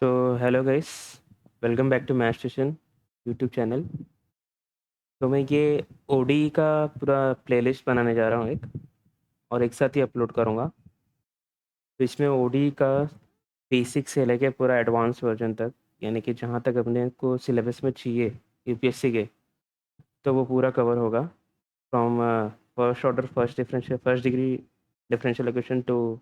So hello guys, welcome back to Math Station YouTube channel. तो मैं ये OD का पूरा प्लेलिस्ट बनाने जा रहा हूँ एक, और एक साथ ही अपलोड करूँगा। तो इसमें ओडी का बेसिक से लेके पूरा एडवांस वर्जन तक, यानी कि जहाँ तक अपने को सिलेबस में चाहिए यूपीएससी के, तो वो पूरा कवर होगा। From first order first degree differential equation two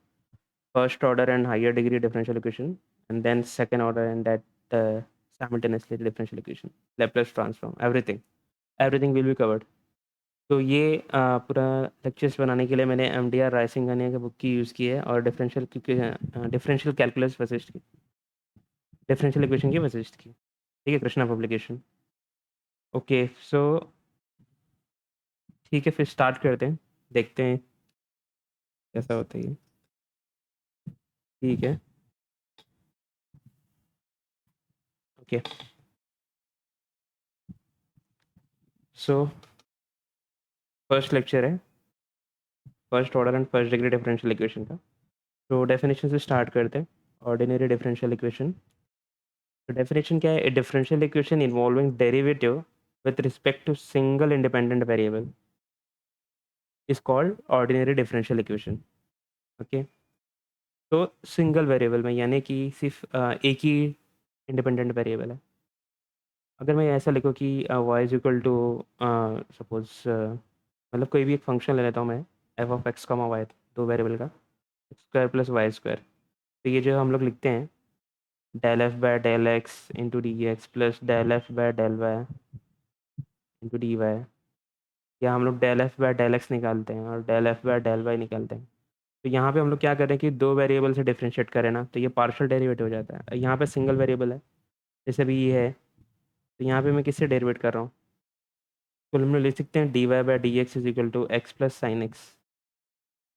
first order and higher degree differential equation, and then second order and that simultaneously differential equation, Laplace transform, everything will be covered. तो ये पूरा lectures बनाने के लिए मैंने MDR रायसिंघानिया की book की use की है, और डिफरेंशियल कैलकुलस वशिष्ठ की, डिफरेंशियल इक्वेशन की वशिष्ठ की, ठीक है, कृष्णा पब्लिकेशन। ओके, सो ठीक है, फिर स्टार्ट करते हैं, देखते हैं कैसा होता है ये। ठीक है, ओके, सो फर्स्ट लेक्चर है first order and first degree differential equation का। तो डेफिनेशन से स्टार्ट करते हैं। ऑर्डिनरी डिफरेंशियल इक्वेशन, तो डेफिनेशन क्या है? A differential equation involving derivative with respect to single independent variable is called ordinary differential equation. Okay, तो सिंगल वेरिएबल में, यानी कि सिर्फ एक ही इंडिपेंडेंट वेरिएबल है। अगर मैं ऐसा लिखूँ कि y is equal to suppose, मतलब कोई भी एक फंक्शन ले लेता हूँ मैं, f of x comma y, दो वेरिएबल का, x square plus y square. तो ये जो हम लोग लिखते हैं del f by del x into d x plus del f by del y into d y, या हम लोग del f by del x निकालते हैं और del f by del Y निकालते हैं। तो यहाँ पे हम लोग क्या कर रहे हैं कि दो वेरिएबल से डिफ्रेंशिएट करें ना, तो ये पार्शियल डेरिवेटिव हो जाता है। यहाँ पे सिंगल वेरिएबल है, जैसे भी ये है, तो यहाँ पे मैं किससे डेरिवेट कर रहा हूँ? तो हम लोग लिख सकते हैं d y by d x is equal to x plus sine x.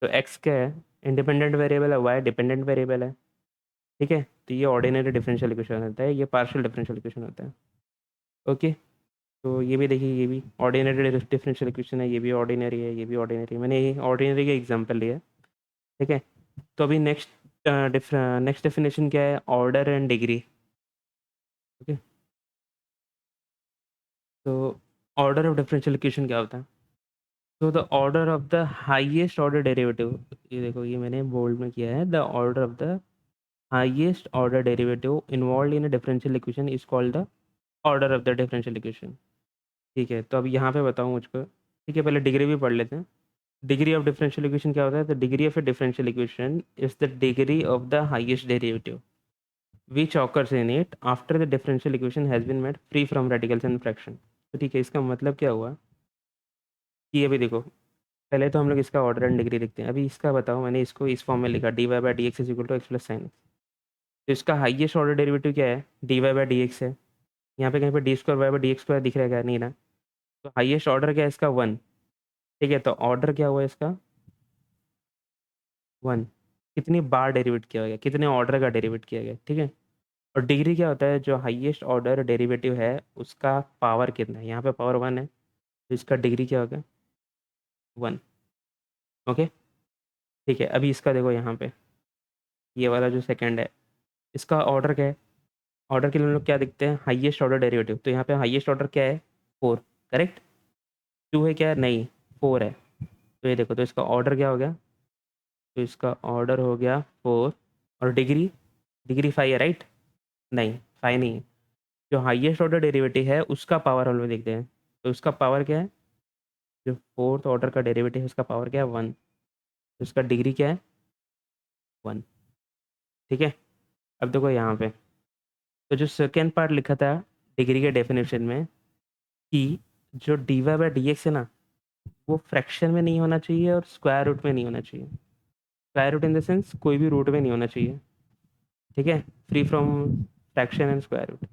तो एक्स क्या है? इंडिपेंडेंट वेरिएबल है, वाई डिपेंडेंट वेरिएबल है, ठीक है। तो ये ऑर्डिनरी डिफरेंशियल इक्वेशन होता है, ये पार्शियल डिफरेंशियल इक्वेशन होता है। ओके, तो ये भी देखिए, ये भी ऑर्डिनरी डिफरेंशियल इक्वेशन है, ये भी ऑर्डिनरी है, ये भी ऑर्डिनरी है। मैंने ये ऑर्डिनरी का एग्जांपल लिया है, ठीक है। तो अभी नेक्स्ट डेफिनेशन क्या है? Order and degree. ओके, तो ऑर्डर ऑफ डिफरेंशियल इक्वेशन क्या होता है? तो the order of the highest order derivative, ये देखो, ये मैंने बोल्ड में किया है, the order of the highest order derivative involve in a differential equation is called the order of the differential equation. ठीक है, तो अब यहाँ पे बताऊँ मुझको, ठीक है, पहले डिग्री भी पढ़ लेते हैं। डिग्री ऑफ डिफरेंशियल इक्वेशन क्या होता है? The degree of a differential equation is the degree of the highest derivative which occurs in it after the differential equation has been made free from radicals and fraction. तो ठीक है, इसका मतलब क्या हुआ कि अभी देखो, पहले तो हम लोग इसका ऑर्डर एंड डिग्री लिखते हैं। अभी इसका बताओ, मैंने इसको इस फॉर्म में लिखा, d y by d x is equal to x plus sine x. तो इसका हाईएस्ट ऑर्डर डेरिवेटिव क्या है? D y by d x है। यहाँ पे कहीं पे d square y by d x square दिख रहा है क्या? नहीं ना। तो हाईएस्ट ऑर्डर क्या है इसका? वन। ठीक है, तो ऑर्डर क्या हुआ इसका? वन। कितनी बार डेरिवेट किया गया, कितने ऑर्डर का डेरिवेट किया गया, ठीक है। और डिग्री क्या होता है? जो हाईएस्ट ऑर्डर डेरिवेटिव है उसका पावर कितना है। यहाँ पे पावर वन है, तो इसका डिग्री क्या होगा? वन। ओके, ठीक है। अभी इसका देखो, यहाँ पे ये वाला जो सेकंड है, इसका ऑर्डर क्या है? ऑर्डर के लिए हम लोग क्या देखते हैं? Highest order derivative. तो यहाँ पे हाईएस्ट ऑर्डर क्या है? फोर। करेक्ट। टू है क्या? नहीं, फोर है। तो ये देखो, तो इसका ऑर्डर क्या हो गया? तो इसका ऑर्डर हो गया फोर। और डिग्री, डिग्री फाइव है, राइट? नहीं, फाइव नहीं है। जो हाईएस्ट ऑर्डर डेरिवेटिव है उसका पावर हम लोग देखते हैं। तो उसका पावर क्या है? जो फोर्थ ऑर्डर का डेरिवेटिव है उसका पावर क्या है? वन। तो उसका डिग्री क्या है? वन। ठीक है। अब देखो यहाँ पे, तो जो सेकेंड पार्ट लिखा था डिग्री के डेफिनेशन में, कि जो d y by d x है ना, वो फ्रैक्शन में नहीं होना चाहिए और स्क्वायर रूट में नहीं होना चाहिए। Square root in the sense कोई भी रूट में नहीं होना चाहिए, ठीक है, free from fraction and square root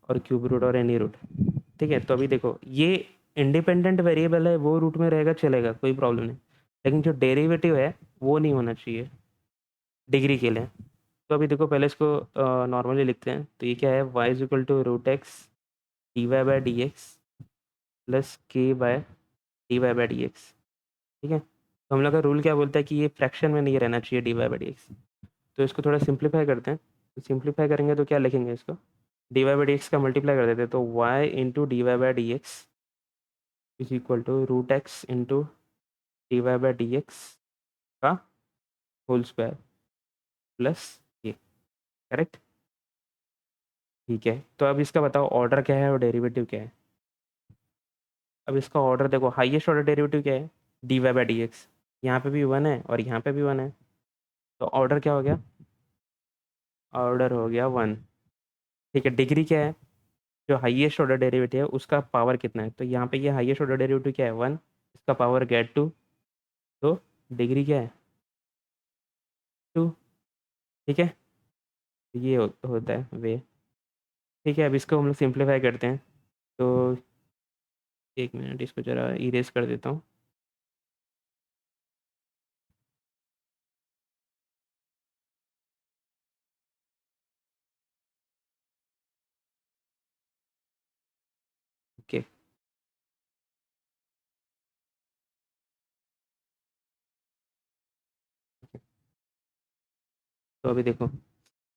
और क्यूब रूट और एनी रूट। ठीक है, तो अभी देखो, ये इंडिपेंडेंट वेरिएबल है, वो रूट में रहेगा, चलेगा, कोई प्रॉब्लम नहीं। लेकिन जो डेरिवेटिव है वो नहीं होना चाहिए डिग्री के लिए। तो अभी देखो, पहले इसको नॉर्मली लिखते हैं। तो ये क्या है? Y is equal to root x d y by d x plus k by d y by d x, ठीक है। तो हम लोग का रूल क्या बोलता है कि ये फ्रैक्शन में नहीं रहना चाहिए d y by d x. तो इसको थोड़ा सिंप्लीफाई करते हैं। तो सिंप्लीफाई करेंगे तो क्या लिखेंगे इसको, d y by d x का मल्टीप्लाई कर देते तो y into d y by d x is equal to root x into d y by d x का होल स्क्वायर प्लस ये, करेक्ट। ठीक है, तो अब इसका बताओ ऑर्डर क्या है और डेरिवेटिव क्या है। अब इसका ऑर्डर देखो, हाईएस्ट ऑर्डर डेरिवेटिव क्या है, d y by d x, यहाँ पे भी वन है और यहाँ पे भी वन है, तो ऑर्डर क्या हो गया, ऑर्डर हो गया वन। ठीक है, डिग्री क्या है, जो हाईएस्ट ऑर्डर डेरिवेटिव है उसका पावर कितना है, तो यहाँ पे ये हाईएस्ट ऑर्डर डेरिवेटिव क्या है वन, इसका पावर गेट टू, तो डिग्री क्या है टू। ठीक है, ये होता है वे। ठीक है, अब इसको हम लोग सिंप्लीफाई करते हैं, तो एक मिनट इसको ज़रा इरेज कर देता हूँ। ओके, तो अभी देखो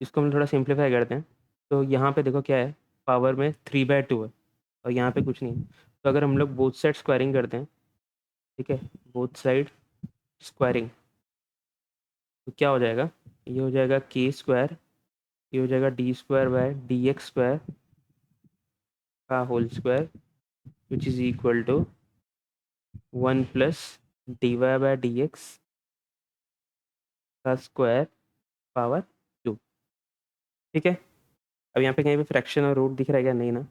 इसको हम थोड़ा सिंप्लीफाई करते हैं, तो यहाँ पे देखो क्या है, पावर में 3/2 है और यहाँ पे कुछ नहीं है, तो अगर हम लोग बोथ साइड स्क्वायरिंग करते हैं, ठीक है, बोथ साइड स्क्वायरिंग, तो क्या हो जाएगा, ये हो जाएगा के स्क्वायर, ये हो जाएगा d square by d x square का whole square which is equal to one plus d y by d x का स्क्वायर पावर टू। ठीक है, अब यहाँ पे कहीं भी फ्रैक्शन और रूट दिख रहा है क्या, नहीं ना।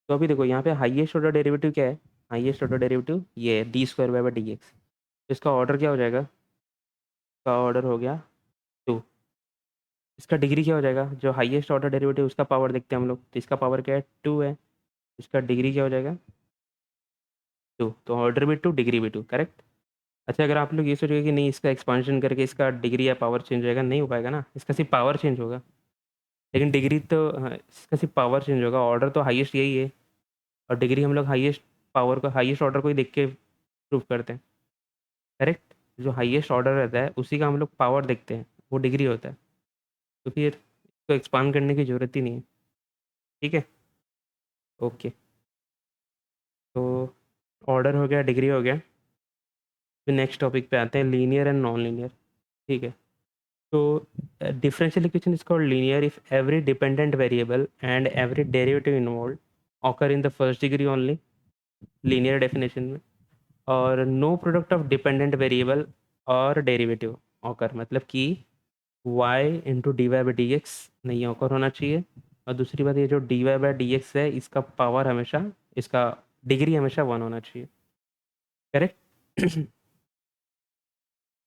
तो अभी देखो यहाँ पे हाईएस्ट ऑर्डर डेरिवेटिव क्या है, हाईएस्ट ऑर्डर डेरिवेटिव ये है D square by d x, इसका ऑर्डर क्या हो जाएगा, इसका ऑर्डर हो गया टू। इसका डिग्री क्या हो जाएगा, जो हाईएस्ट ऑर्डर डेरिवेटिव उसका पावर देखते हैं हम लोग, तो इसका पावर क्या है टू है, इसका डिग्री क्या हो जाएगा टू, तो ऑर्डर भी टू डिग्री भी टू, करेक्ट। अच्छा, अगर आप लोग ये सोचोगे कि नहीं इसका एक्सपांशन करके इसका डिग्री या पावर चेंज होएगा, नहीं हो पाएगा ना, इसका सिर्फ पावर चेंज होगा, लेकिन डिग्री तो हाँ, इसका सिर्फ पावर चेंज होगा, ऑर्डर तो हाईएस्ट यही है, और डिग्री हम लोग हाईएस्ट पावर को, हाईएस्ट ऑर्डर को ही देख के प्रूव करते हैं, करेक्ट। जो हाईएस्ट ऑर्डर रहता है उसी का हम लोग पावर देखते हैं, वो डिग्री होता है, तो फिर इसको एक्सपांड करने की ज़रूरत ही नहीं है। ठीक है, ओके, तो ऑर्डर हो गया, डिग्री हो गया, फिर नेक्स्ट टॉपिक पे आते हैं, लीनियर एंड नॉन लीनियर। ठीक है, तो differential equation is called linear if every dependent variable and every derivative involved occur in the first degree only, linear definition में, और no product of dependent variable और derivative occur, मतलब कि y into d y by d x नहीं occur होना चाहिए, और दूसरी बात ये जो d y by d x है इसका पावर हमेशा, इसका डिग्री हमेशा वन होना चाहिए, करेक्ट।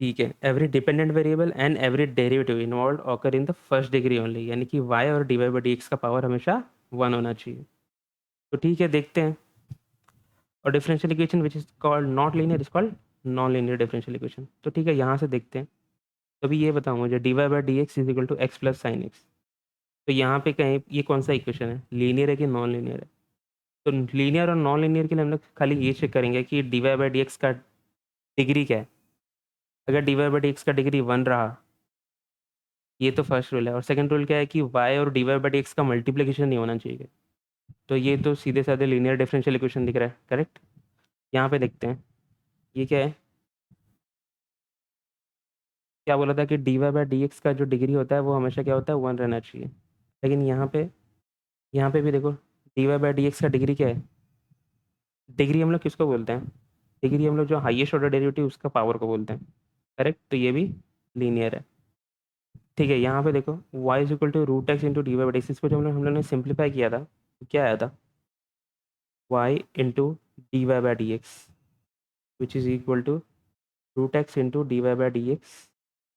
ठीक है, every dependent variable and every derivative involve occur in the first degree only, यानी कि y और d y by d x का पावर हमेशा वन होना चाहिए। तो ठीक है, देखते हैं, और differential equation which is called not linear is called non linear differential equation. तो ठीक है, यहाँ से देखते हैं, तो अभी ये बताओ मुझे, d y by d x is equal to x plus sine x, तो यहाँ पे कहीं ये कौन सा इक्वेशन है, लीनियर है कि नॉन लीनियर है। तो लीनियर और नॉन लीनियर के लिए हम लोग खाली ये चेक करेंगे कि d y by d x का डिग्री क्या है, अगर d y by d x का डिग्री वन रहा, ये तो फर्स्ट रूल है, और सेकंड रूल क्या है कि y और d y by d x का मल्टीप्लिकेशन नहीं होना चाहिए, तो ये तो सीधे साधे लीनियर डिफरेंशियल इक्वेशन दिख रहा है, करेक्ट। यहाँ पे देखते हैं, ये क्या है, क्या बोला था कि d y by d x का जो डिग्री होता है वो हमेशा क्या होता है, वन रहना चाहिए, लेकिन यहाँ पे भी देखो, d y by d x का डिग्री क्या है, डिग्री हम लोग किसको बोलते हैं, डिग्री हम लोग जो हाईएस्ट ऑर्डर डेरिवेटिव उसका पावर को बोलते हैं, करेक्ट, तो ये भी लीनियर है। ठीक है, यहाँ पे देखो y is equal to root x into d y by d x, इसको जब हम लोगों ने सिंप्लीफाई किया था तो क्या आया था, y into d y by d x which is equal to root x into d y by d x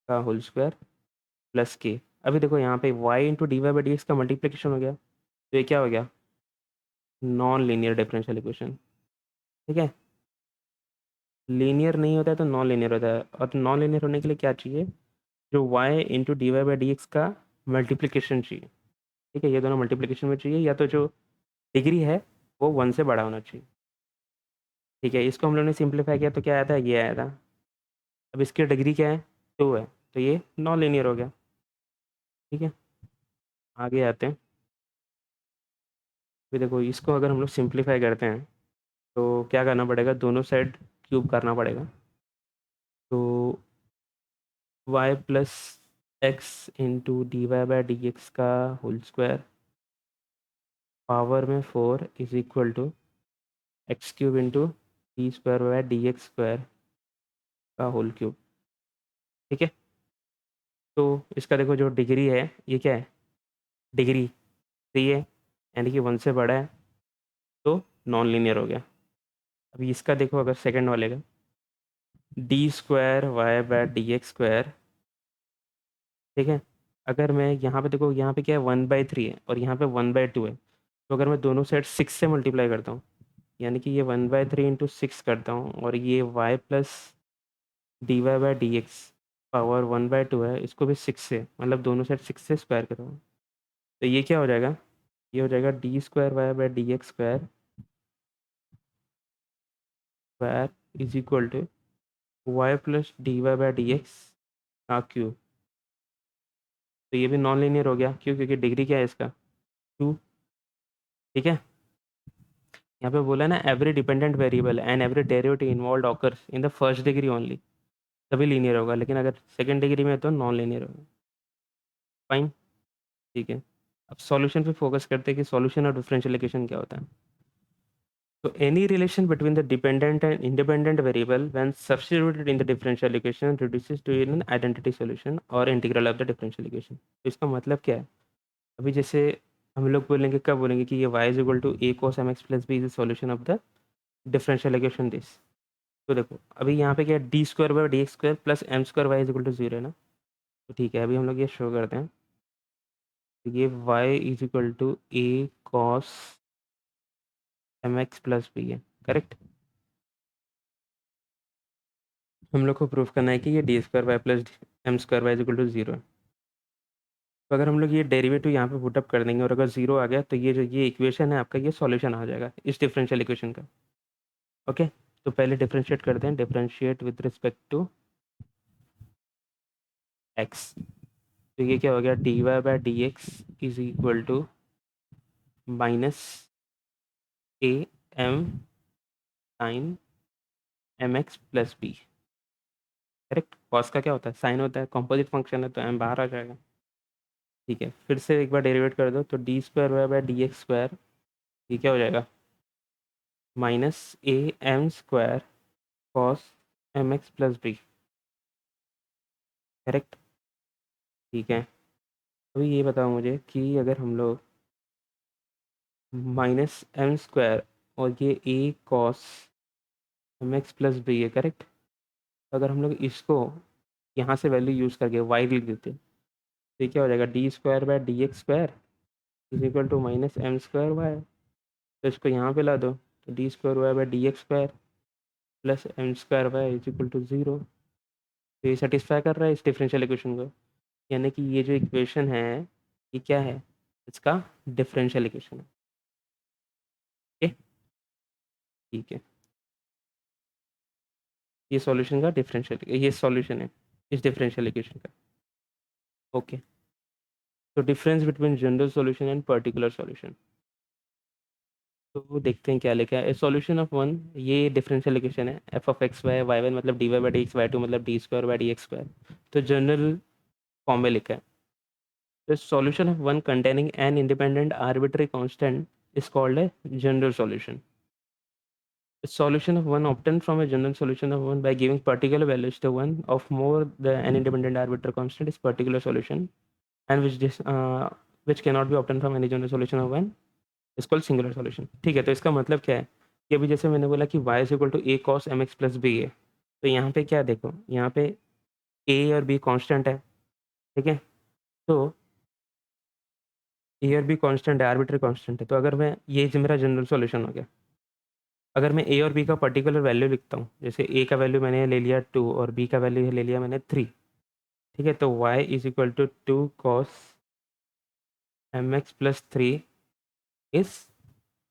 का होल स्क्वायर प्लस के। अभी देखो यहाँ पे y into d y by d x का मल्टीप्लिकेशन हो गया, तो ये क्या हो गया, नॉन लीनियर डिफरेंशियल इक्वेशन। ठीक है, लीनियर नहीं होता है तो नॉन लीनियर होता है, और नॉन लीनियर होने के लिए क्या चाहिए, जो y into d y by d x का मल्टीप्लिकेशन चाहिए। ठीक है, ये दोनों मल्टीप्लिकेशन में चाहिए, या तो जो डिग्री है वो वन से बड़ा होना चाहिए। ठीक है, इसको हम लोगों ने सिंप्लीफाई किया तो क्या आया था, ये आया था। अब इसकी डिग्री क्या है, टू है, तो ये नॉन लीनियर हो गया। ठीक है, आगे आते हैं। फिर देखो इसको अगर हम लोग सिंप्लीफाई करते हैं तो क्या करना पड़ेगा, दोनों साइड क्यूब करना पड़ेगा। तो y plus x into d y by d x का होल स्क्वायर पावर में 4 is equal to x cube into d square by d x square का होल क्यूब। ठीक है, तो इसका देखो जो डिग्री है ये क्या है, डिग्री 3 है, यानी कि 1 से बड़ा है, तो नॉन लीनियर हो गया। अभी इसका देखो अगर सेकंड वाले का d square y by d x square, ठीक है, अगर मैं यहाँ पे देखो, यहाँ पे क्या है 1/3 है और यहाँ पे 1/2 है, तो अगर मैं दोनों साइड 6 से मल्टीप्लाई करता हूँ, यानी कि ये 1/3 इंटू 6 करता हूँ, और ये y plus d y by d x power 1/2 है, इसको भी 6 से, मतलब दोनों साइड 6 से स्क्वायर करता हूँ, तो ये क्या हो जाएगा, ये हो जाएगा d square y by d x square square is equal to y plus d y by d x का क्यूब। तो ये भी नॉन लीनियर हो गया, क्यों, क्योंकि डिग्री क्या है इसका 2। ठीक है, यहाँ पे बोला ना every dependent variable and every derivative involve occurs in the first degree only, तभी लीनियर होगा, लेकिन अगर सेकंड डिग्री में तो नॉन लीनियर होगा। फाइन, ठीक है। अब सॉल्यूशन पे फोकस करते हैं कि सॉल्यूशन और डिफरेंशियल इक्वेशन क्या होता है। तो any relation between the dependent and independent variable when substituted in the differential equation reduces to an identity solution और integral of the differential equation. तो इसका मतलब क्या है, अभी जैसे हम लोग बोलेंगे, कब बोलेंगे कि ये y is equal to a cos mx plus b is the solution of the differential equation this. तो देखो अभी यहाँ पे क्या d square by d x square plus m square y is equal to 0 है ना, तो ठीक है, अभी हम लोग ये शो करते हैं। तो ये y is equal to a cos mx plus b है, करेक्ट। हम लोग को प्रूफ करना है कि ये d square y plus m square y is equal to 0 है। तो अगर हम लोग ये डेरिवेटिव यहाँ पे पुटअप कर देंगे और अगर 0 आ गया, तो ये जो ये इक्वेशन है आपका, ये सॉल्यूशन आ जाएगा इस डिफरेंशियल इक्वेशन का। ओके, तो पहले डिफरेंशिएट करते हैं, differentiate with respect to x. तो ये क्या हो गया, d y by d x is equal to minus a m sine m x plus b, correct. Cos का क्या होता है, साइन होता है, कॉम्पोजिट फंक्शन है, तो एम बाहर आ जाएगा। ठीक है, फिर से एक बार डेरिवेट कर दो, तो d square y by d x square, ये क्या हो जाएगा, minus a m square cos m x plus b, correct. ठीक है, अभी ये बताओ मुझे कि अगर हम लोग माइनस एम स्क्वायर और ये a cos m x plus b है, करेक्ट। अगर हम लोग इसको यहाँ से वैल्यू यूज़ करके वाई लिख देते हैं, तो ये क्या हो जाएगा, d square by d x square is equal to minus m square y. तो इसको यहाँ पे ला दो, तो d square y by d x square plus m square y is equal to 0। तो ये सेटिस्फाई कर रहा है इस डिफरेंशियल इक्वेशन को, यानी कि ये जो इक्वेशन है ये क्या है, इसका डिफरेंशियल इक्वेशन है। ओके, ठीक है, ये सॉल्यूशन का डिफरेंशियल, ये सॉल्यूशन है इस डिफरेंशियल इक्वेशन का। ओके, तो difference between general solution and particular solution, तो देखते हैं क्या लिखा है। सॉल्यूशन ऑफ वन, ये डिफरेंशियल इक्वेशन है, f of x y y one मतलब d y by d x, y two मतलब d square by d x square, तो जनरल फॉर्म में लिखा है। The solution of one containing an independent arbitrary constant is called a general solution. The solution of one obtained from a general solution of one by giving particular values to one of more the an independent arbitrary constant is particular solution, and which cannot be obtained from any general solution of one is called singular solution। ठीक है, तो इसका मतलब क्या है कि अभी जैसे मैंने बोला कि y is equal to a cos m x plus b है, तो यहाँ पे क्या देखो, यहाँ पे a और b कांस्टेंट है, ठीक है। तो a और b कांस्टेंट है, आर्बिट्री कांस्टेंट है, तो अगर मैं, ये जो मेरा जनरल सॉल्यूशन हो गया, अगर मैं ए और बी का पर्टिकुलर वैल्यू लिखता हूँ, जैसे ए का वैल्यू मैंने ले लिया 2 और बी का वैल्यू ले लिया मैंने 3, ठीक है, तो y is equal to 2 cos m x plus 3 is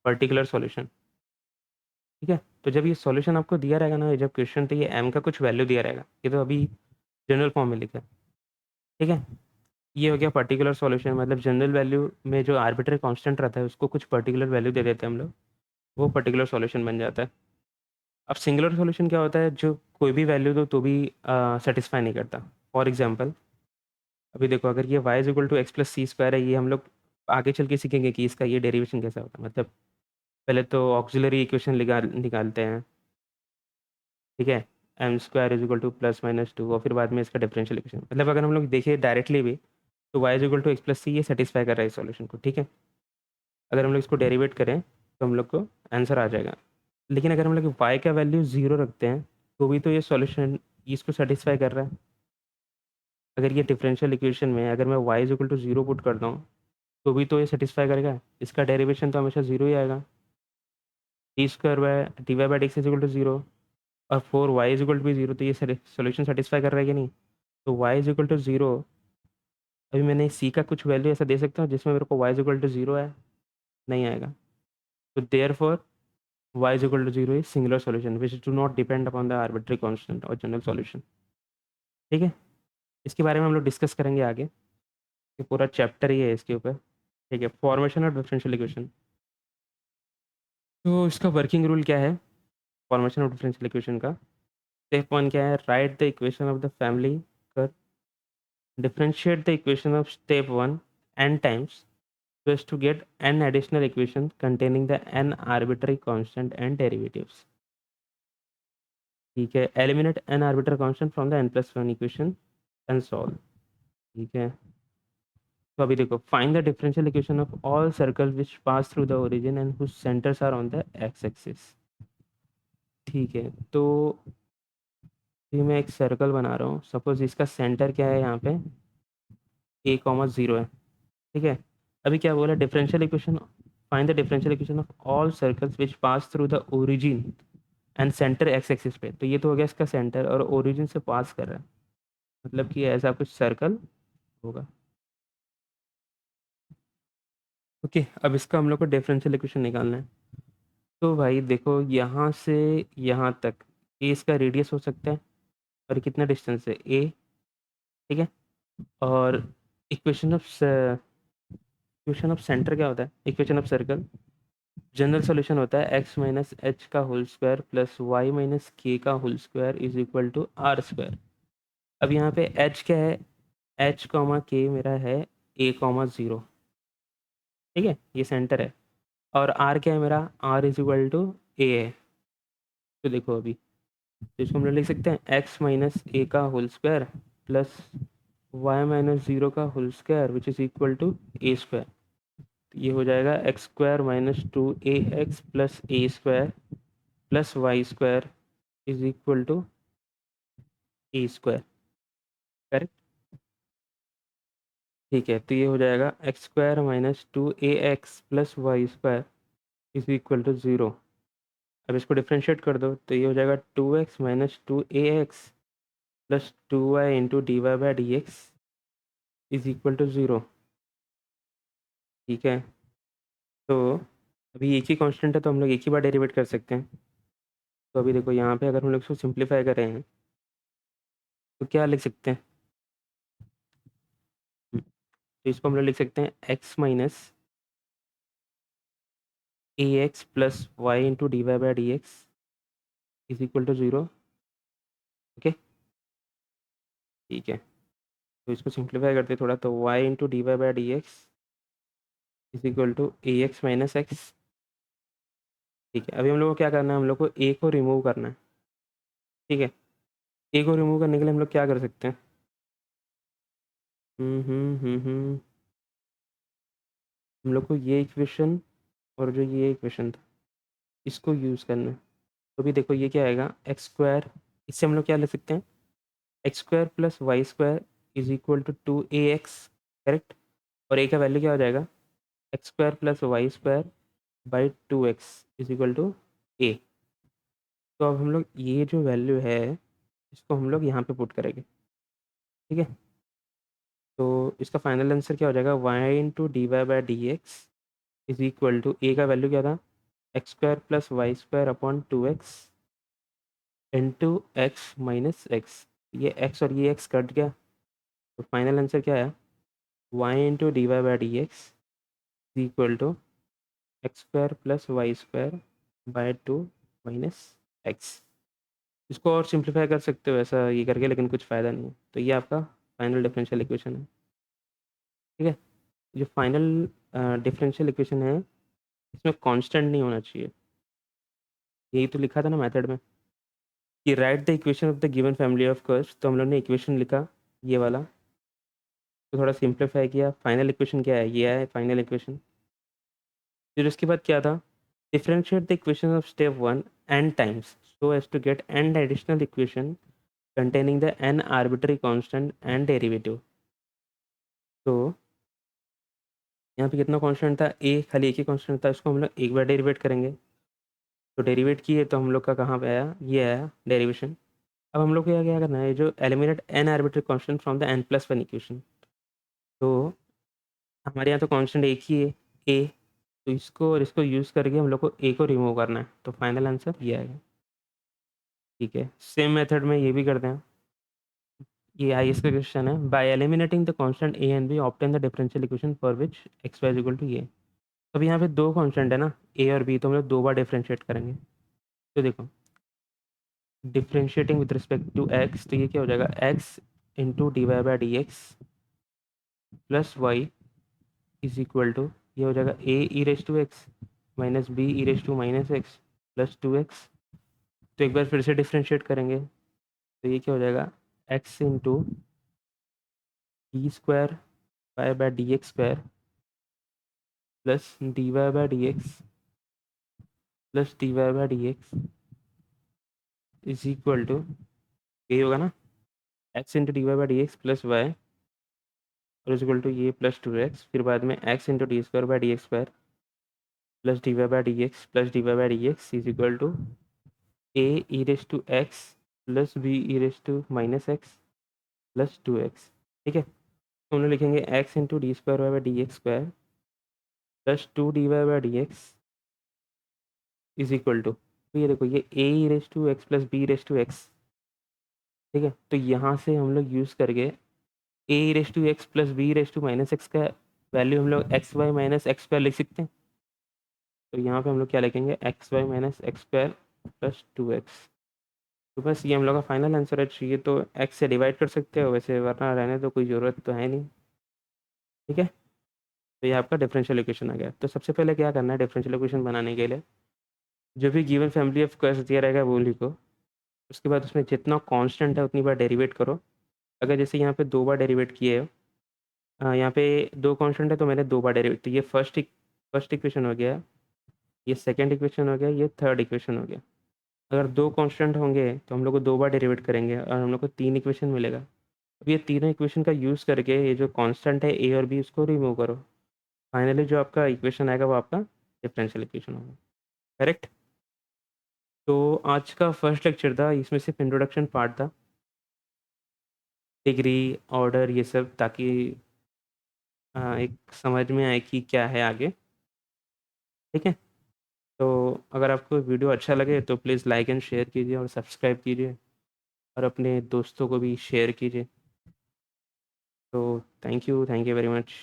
particular solution. ठीक है, तो जब ये सॉल्यूशन आपको दिया रहेगा ना, जब क्वेश्चन, तो ये m का कुछ वैल्यू दिया रहेगा, ये तो अभी जनरल फॉर्म में लिखा है। ठीक है, ये हो गया पर्टिकुलर सॉल्यूशन, मतलब जनरल वैल्यू में जो आर्बिट्ररी कांस्टेंट रहता है उसको कुछ पर्टिकुलर वैल्यू दे देते हैं हम लोग, वो पर्टिकुलर सॉल्यूशन बन जाता है। अब सिंगुलर सॉल्यूशन क्या होता है, जो कोई भी वैल्यू दो तो भी सेटिस्फाई नहीं करता। फॉर एग्जांपल अभी देखो, अगर ये y is equal to x plus c square है, ये हम लोग आगे चल के सीखेंगे कि इसका ये डेरिवेशन कैसा होता है। मतलब पहले तो ऑक्सिलरी इक्वेशन निकालते हैं, ठीक है, m square is equal to plus minus two, और फिर बाद में इसका डिफरेंशियल इक्वेशन। मतलब अगर हम लोग देखिए डायरेक्टली भी, तो y is equal to x plus c ये सेटिस्फाई कर रहा है इस सॉल्यूशन को, ठीक है। अगर हम लोग इसको डेरिवेट करें तो हम लोग को आंसर आ जाएगा। लेकिन अगर हम लोग y का वैल्यू ज़ीरो रखते हैं तो भी तो ये सॉल्यूशन इसको सेटिस्फाई कर रहा है। अगर ये डिफरेंशियल इक्वेशन में अगर मैं y is equal to zero put करता हूँ तो भी तो ये सेटिस्फाई करेगा, इसका डेरिवेशन तो हमेशा ज़ीरो ही आएगा। T square by d y by d x is equal to zero, और four y is equal to भी ज़ीरो, तो ये सोल्यूशन सेटिस्फाई कर रहा है कि नहीं। तो y is equal to zero, अभी मैंने सी का कुछ वैल्यू ऐसा दे सकता हूँ जिसमें मेरे को y is equal to zero है, नहीं आएगा। तो therefore y is equal to zero is singular solution which do not depend upon the arbitrary constant और जनरल सॉल्यूशन, ठीक है। इसके बारे में हम लोग डिस्कस करेंगे आगे, ये पूरा चैप्टर ही है इसके ऊपर, ठीक है। फॉर्मेशन और डिफरेंशियल इक्वेशन, तो इसका वर्किंग रूल क्या है फॉर्मेशन ऑफ डिफरेंशियल इक्वेशन का। स्टेप वन क्या है, write the equation of the family कर, differentiate the equation of step one n times so as to get n additional equations containing the n arbitrary constant and derivatives, ठीक है। Eliminate n arbitrary constant from the n plus 1 equation and solve, ठीक है। तो अभी देखो, find the differential equation of all circle which pass through the origin and whose centres are on the x axis, ठीक है। तो ये मैं एक सर्कल बना रहा हूँ, सपोज इसका सेंटर क्या है यहाँ पे a कॉमा ज़ीरो है, ठीक है। अभी क्या बोला, differential equation, find the differential equation of all circles which pass through the origin and centre x axis पे। तो ये तो हो गया इसका सेंटर, और ओरिजिन से पास कर रहा है, मतलब कि ऐसा कुछ सर्कल होगा, ओके। अब इसका हम लोग को डिफरेंशियल इक्वेशन निकालना है। तो भाई देखो, यहाँ से यहाँ तक ए इसका रेडियस हो सकता है, और कितना डिस्टेंस है ए, ठीक है। और इक्वेशन ऑफ सेंटर क्या होता है, equation of circle general solution होता है एक्स माइनस एच का whole square plus y minus k का whole square is equal to r square. अब यहाँ पे एच क्या है, एच कॉमा के मेरा है ए कॉमा ज़ीरो, ठीक है, ये सेंटर है। और आर क्या है मेरा, आर इज इक्वल टू ए है। तो देखो अभी, तो इसको हम लोग लिख सकते हैं एक्स माइनस ए का whole square plus y minus zero का whole square which is equal to a square. ये हो जाएगा x square minus two a x plus a square plus y square is equal to a square, correct, ठीक है। तो ये हो जाएगा x square minus two a x plus y square is equal to zero. अब इसको differentiate कर दो तो ये हो जाएगा two x minus two a x plus two y into d y by d x is equal to zero, ठीक है। तो अभी एक ही कांस्टेंट है तो हम लोग एक ही बार डेरिवेट कर सकते हैं। तो अभी देखो यहाँ पे अगर हम लोग इसको सिंप्लीफाई कर रहे हैं तो क्या लिख सकते हैं, तो इसको हम लोग लिख सकते हैं x minus a x plus y into d y by d x is equal to zero, okay, ठीक है। तो इसको सिंप्लीफाई करते हैं थोड़ा, तो y into d y by d x is equal to a x minus x, ठीक है। अभी हम लोग को क्या करना है, हम लोग को ए को रिमूव करना है, ठीक है। ए को रिमूव करने के लिए हम लोग क्या कर सकते हैं, हम लोग को ये इक्वेशन और जो ये इक्वेशन था इसको यूज़ करना है। तो भी देखो ये क्या आएगा, एक्स स्क्वायर, इससे हम लोग क्या ले सकते हैं, x square plus y square is equal to two a x, correct. और ए का वैल्यू क्या हो जाएगा, x square plus y square by two x is equal to a. तो अब हम लोग ये जो वैल्यू है इसको हम लोग यहाँ पे पुट करेंगे, ठीक है। तो इसका फाइनल आंसर क्या हो जाएगा, y into d y by d x is equal to a का वैल्यू क्या था, x square plus y square upon two x into x minus x. ये एक्स और ये एक्स कट गया, तो फाइनल आंसर क्या है, y into d y by d x equal to x square plus y square by 2 minus x. इसको और simplify कर सकते हो ऐसा ये करके, लेकिन कुछ फ़ायदा नहीं है। तो ये आपका फाइनल डिफरेंशियल इक्वेशन है। ठीक है, जो फाइनल डिफरेंशियल इक्वेशन है इसमें कांस्टेंट नहीं होना चाहिए। यही तो लिखा था ना मेथड में कि right the equation of the given family of curves. तो हम लोग ने इक्वेशन लिखा ये वाला, तो थोड़ा सिंप्लीफाई किया। फाइनल इक्वेशन क्या है, ये है फाइनल इक्वेशन। फिर उसके बाद क्या था, differentiate the equation of step 1 n times so as to get n additional equation containing the n arbitrary constant and derivative. तो यहाँ पे कितना कांस्टेंट था, a, खाली एक ही कांस्टेंट था, इसको हम लोग एक बार डेरिवेट करेंगे। तो डेरिवेट किए तो हम लोग का कहाँ पे आया, ये आया डेरिवेशन। अब हम लोग को क्या करना है, जो eliminate n arbitrary constant from the n+1 equation. तो हमारे यहाँ तो कांस्टेंट एक ही है a, तो इसको और इसको यूज़ करके हम लोग को a को रिमूव करना है। तो फाइनल आंसर ये आएगा। ठीक है, सेम मेथड में ये भी करते हैं। ये आई इसका क्वेश्चन है, by eliminating the constant a and b obtain the differential equation for which x y equal to ये। अब यहाँ पे दो कांस्टेंट है ना, a और b, तो हम लोग दो बार डिफरेंशिएट करेंगे। तो देखो differentiating with respect to x, तो ये क्या हो जाएगा, x into d y by d x plus y is equal to, ये हो जाएगा a e raise to x minus b e raise to minus x plus 2x। तो एक बार फिर से डिफरेंशिएट करेंगे, तो ये क्या हो जाएगा, x into d square y by d x square plus d y by d x plus d y by d x is equal to, ये होगा ना, x into d y by d x plus y और is equal to ये plus 2x, फिर बाद में x into d square by d x square plus d y by d x plus d y by d x is equal to a e raise to x plus b e raise to minus x plus 2x। ठीक है, तो हम लोग लिखेंगे x into d square y by d x square plus 2 d y by d x is equal to, तो ये देखो ये a e raise to x plus b raise to x. ठीक है, तो यहाँ से हम लोग यूज़ करके a raise to x plus b raise to minus x का वैल्यू हम लोग x y minus x square लिख सकते हैं। तो यहाँ पे हम लोग क्या लिखेंगे, x y minus x square plus 2x। तो बस ये हम लोग का फाइनल आंसर है। चाहिए तो एक्स से डिवाइड कर सकते हो वैसे, वरना रहने तो कोई ज़रूरत तो है नहीं। ठीक है, तो ये आपका डिफरेंशियल इक्वेशन आ गया। तो सबसे पहले क्या करना है, डिफरेंशियल इक्वेशन बनाने के लिए जो भी गिवन फैमिली ऑफ कर्व्स दिया रहेगा वो लिखो। उसके बाद उसमें जितना कांस्टेंट है उतनी बार डेरिवेट करो। अगर जैसे यहाँ पे दो बार डेरिवेट किए हो, यहाँ पे दो कांस्टेंट है तो मैंने दो बार डेरिवेट, तो ये फर्स्ट इक्वेशन हो गया, ये सेकंड इक्वेशन हो गया, ये थर्ड इक्वेशन हो गया। अगर दो कांस्टेंट होंगे तो हम लोग को दो बार डेरिवेट करेंगे और हम लोग को तीन इक्वेशन मिलेगा। अब ये तीनों इक्वेशन का यूज़ करके ये जो कांस्टेंट है ए और बी उसको रिमूव करो। फाइनली जो आपका इक्वेशन आएगा वो आपका डिफरेंशियल इक्वेशन होगा। करेक्ट। तो आज का फर्स्ट लेक्चर था, इसमें सिर्फ इंट्रोडक्शन पार्ट था, डिग्री ऑर्डर ये सब, ताकि एक समझ में आए कि क्या है आगे। ठीक है, तो अगर आपको वीडियो अच्छा लगे तो प्लीज़ लाइक एंड शेयर कीजिए और सब्सक्राइब कीजिए और अपने दोस्तों को भी शेयर कीजिए। तो थैंक यू वेरी मच।